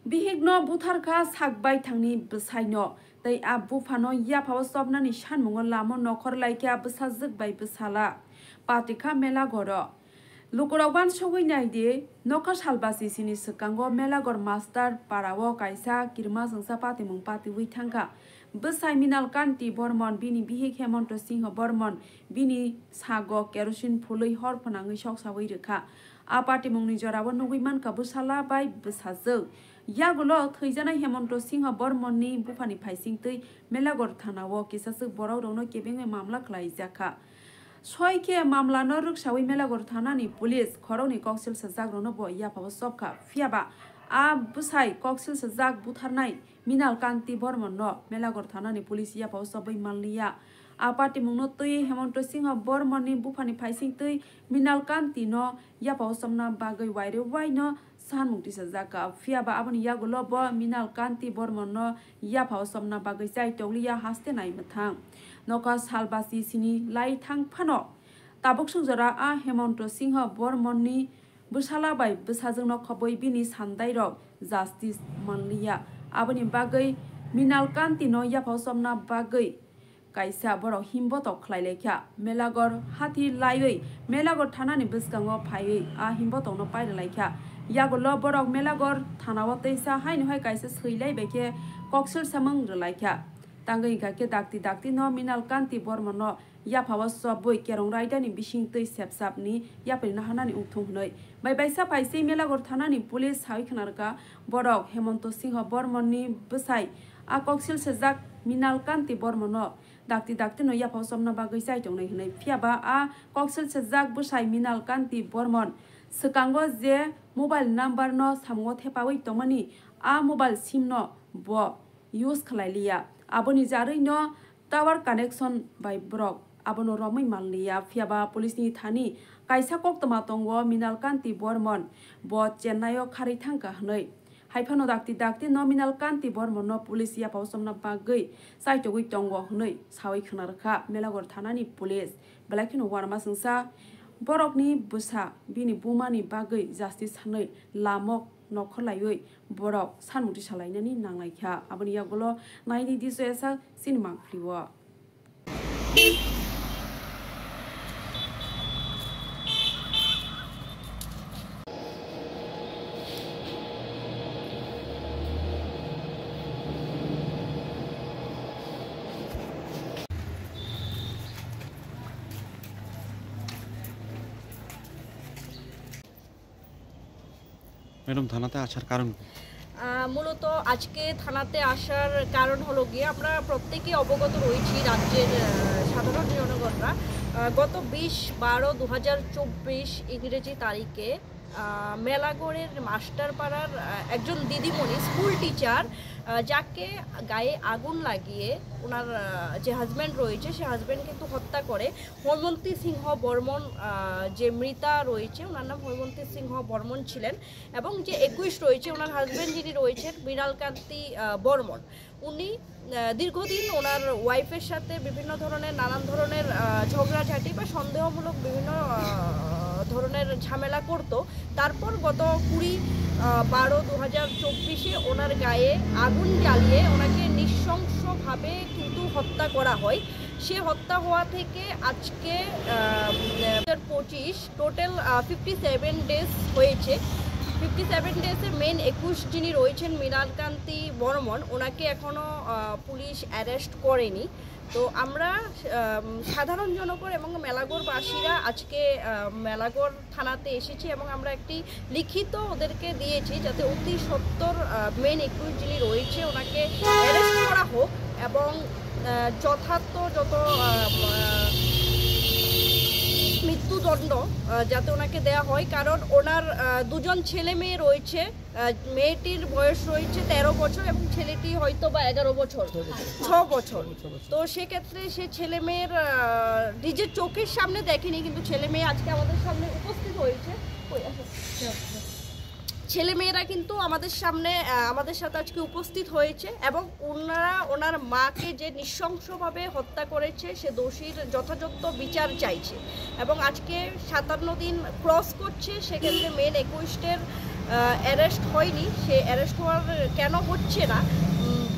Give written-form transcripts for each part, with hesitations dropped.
Bihigno butarka sakbai thangni besaino tai abu phano ya phawa sobnani sanmungo lamo nokhor laika besajak bai besala patika mela goro Lukurauban sogoi naide noka salbasi sini sekango melagor master parawo kaisa kirma sengsa pati mung pati withangka besai minal kanti bormon bini bihik hemonto singho bormon bini sago kerosene phuloi hor phanangi sok sawi rekha a pati mungni jorabo nugiman ka busala bai besajak yagulo thaijanai hemonto singho bormonni bufani phaisingtei melagor thanawo kisasuk borok rokno kebenge mamla khlaijaka Soike mamla no ruksawi melagor thanani police khoroni koksil sajak rono bo ya pawa sobka fiaba a busai koksil sajak butharnai minal kanti bormon no melagor thanani police ya pawa sobai malniya a party mungno tui hemonto singha bormoni bufani phaising tui minal kanti no ya pawa somna bagai waire waino sanmukti sajaka fiaba aboni yagulo bo minal kanti bormon no ya pawa somna bagai chai toliya haste nai mathang Noka salbasi sini lai thang phano tabuk sungjara a hemonto singha bormonni busala bai busajungno khoboi bini sandai rok justice manliya aboni bagai minal kanti no yaphau somna bagai kaisa borok himbotok khlailekha melagor hathi laioi melagor thanani buskango phaioi a himbotok no pairalaikha yagolo borok melagor thanawo teisa haino hai kaisa sweilai beke koksil samang ralaikha Tangai ke dakti no minal kanti bormono ya phawa soboi kerong raidani bising tei sepsapni ya pelna hanani ungthung hnoi bai baisa paise melagor thanani police hai khnarka borok hemonto singha bormonni busai a koksil sejak minal kanti bormono dakti no ya phawa somna bagai sai tongnai hnoi phiaba a koksil sejak busai minal kanti bormon sekango je mobile number no samgo thepawi tomani a mobile sim no bo use khlailiya Aboni jaroi no tower connection by brok abono romai malniya phiaba police ni thani kaisa koktoma tongo minal kanti bormon bo chennai o khari thangka hnoi haifano dakti no minal kanti bormon no police ya pausomna bagai saitogui tongo hnoi sawi khnarkha melagor thanani police belakino warma singsa borokni busa bini bumani bagai justice hanoi lamok nokholaioi borok sanmukti salainani nanglaikha aboni yagulo naini disoesa cinema fliwa madam থানাতে আসার কারণ মূলত আজকে থানাতে আসার কারণ হলো গিয়ে আমরা প্রত্যেকেই অবগত রয়েছি রাজ্যের সাধারণ জনগণরা গত 20/12/2024 ইংরেজি তারিখে মেলাগড়ের মাস্টারপাড়ার একজন দিদিমণি স্কুল টিচার যাকে গায়ে আগুন লাগিয়ে ওনার যে হাজব্যান্ড রয়েছে সে হাজব্যান্ড কিন্তু হত্যা করে হৈমন্তী সিংহ বর্মন যে মৃতা রয়েছে ওনার নাম হৈমন্তী সিংহ বর্মন ছিলেন এবং যে 21 রয়েছে ওনার হাজব্যান্ড যিনি রয়েছেন মৃণালকান্তি বর্মন উনি দীর্ঘদিন ওনার ওয়াইফের সাথে বিভিন্ন ধরনের নানান ধরনের ঝগড়াঝাটি বা সন্দেহমূলক বিভিন্ন ধরনের ঝামেলা করতো তারপর গত 20/12/2024 ওনার গায়ে আগুন জ্বালিয়ে ওনাকে নৃশংসভাবে কিন্তু হত্যা করা হয় সে হত্যা হওয়া থেকে আজকে 2025 টোটাল 57 ডেজ হয়েছে 57 ডেজে মেন 21 যিনি রয়েছেন মৃণালকান্তি বর্মন ওনাকে এখনও পুলিশ অ্যারেস্ট করেনি তো আমরা সাধারণ জনগণ এবং মেলাগড়বাসীরা আজকে মেলাগড় থানাতে এসেছি এবং আমরা একটি লিখিত ওদেরকে দিয়েছি যাতে অতি সত্বর মেন 21 যিনি রয়েছে ওনাকে অ্যারেস্ট করা হোক এবং যথার্থ যত মৃত্যুদণ্ড যাতে ওনাকে দেওয়া হয় কারণ ওনার দুজন ছেলে মেয়ে রয়েছে মেয়েটির বয়স রয়েছে 13 বছর এবং ছেলেটি হয়তো বা 11 বছর 6 বছর তো সেক্ষেত্রে সে ছেলে মেয়ের নিজের চোখের সামনে দেখেনি কিন্তু ছেলে মেয়ে আজকে আমাদের সামনে উপস্থিত হয়েছে ছেলেমেয়েরা কিন্তু আমাদের সামনে আমাদের সাথে আজকে উপস্থিত হয়েছে এবং ওনার মাকে যে নৃশংসভাবে হত্যা করেছে সে দোষীর যথাযথ বিচার চাইছে এবং আজকে 57 দিন ক্রস করছে সেক্ষেত্রে মেন 21-এর অ্যারেস্ট হয়নি, সে অ্যারেস্ট হওয়ার কেন হচ্ছে না,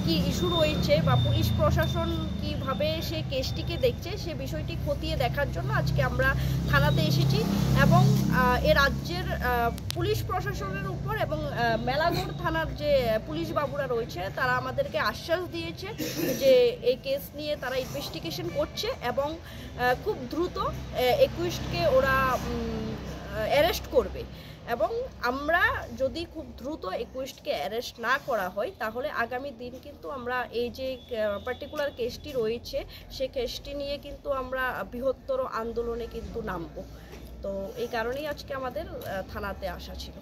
কি ইস্যু রয়েছে বা পুলিশ প্রশাসন কিভাবে সে কেসটিকে দেখছে সে বিষয়টি খতিয়ে দেখার জন্য আজকে আমরা থানাতে এসেছি এবং এ রাজ্যের পুলিশ প্রশাসনের উপর এবং মেলাঘর থানার যে পুলিশ বাবুরা রয়েছে তারা আমাদেরকে আশ্বাস দিয়েছে যে এই কেস নিয়ে তারা ইনভেস্টিগেশন করছে এবং খুব দ্রুত একুইস্টকে ওরা অ্যারেস্ট করবে এবং আমরা যদি খুব দ্রুত একুইস্টকে অ্যারেস্ট না করা হয় তাহলে আগামী দিন কিন্তু আমরা এই যে পার্টিকুলার কেসটি রয়েছে সে কেসটি নিয়ে কিন্তু আমরা বৃহত্তর আন্দোলনে কিন্তু নামব। তো এই কারণেই আজকে আমাদের থানাতে আসা ছিল।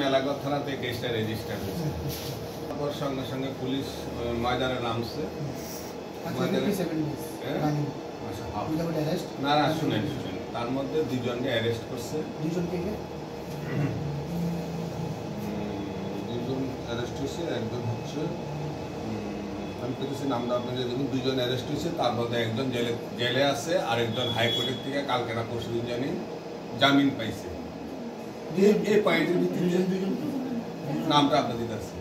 মেলাঘর থানাতে কেসটা রেজিস্টার হয়েছে, তারপর সঙ্গে সঙ্গে পুলিশ ময়দানে নামছে। না না শুনেন, তার মধ্যে দুজনকে অ্যারেস্ট করছে। দুজন অ্যারেস্ট হয়েছে, একজন হচ্ছে আমি পেয়েছি নামটা আপনাদের দেখুন, দুজন অ্যারেস্ট হয়েছে, তার মধ্যে একজন জেলে আছে আর একজন হাইকোর্টের থেকে কালকে না পরশু দিন জানি জামিন পাইছে। এই পয়েন্টের ভিত্তিতে নামটা আপনাদের কাছে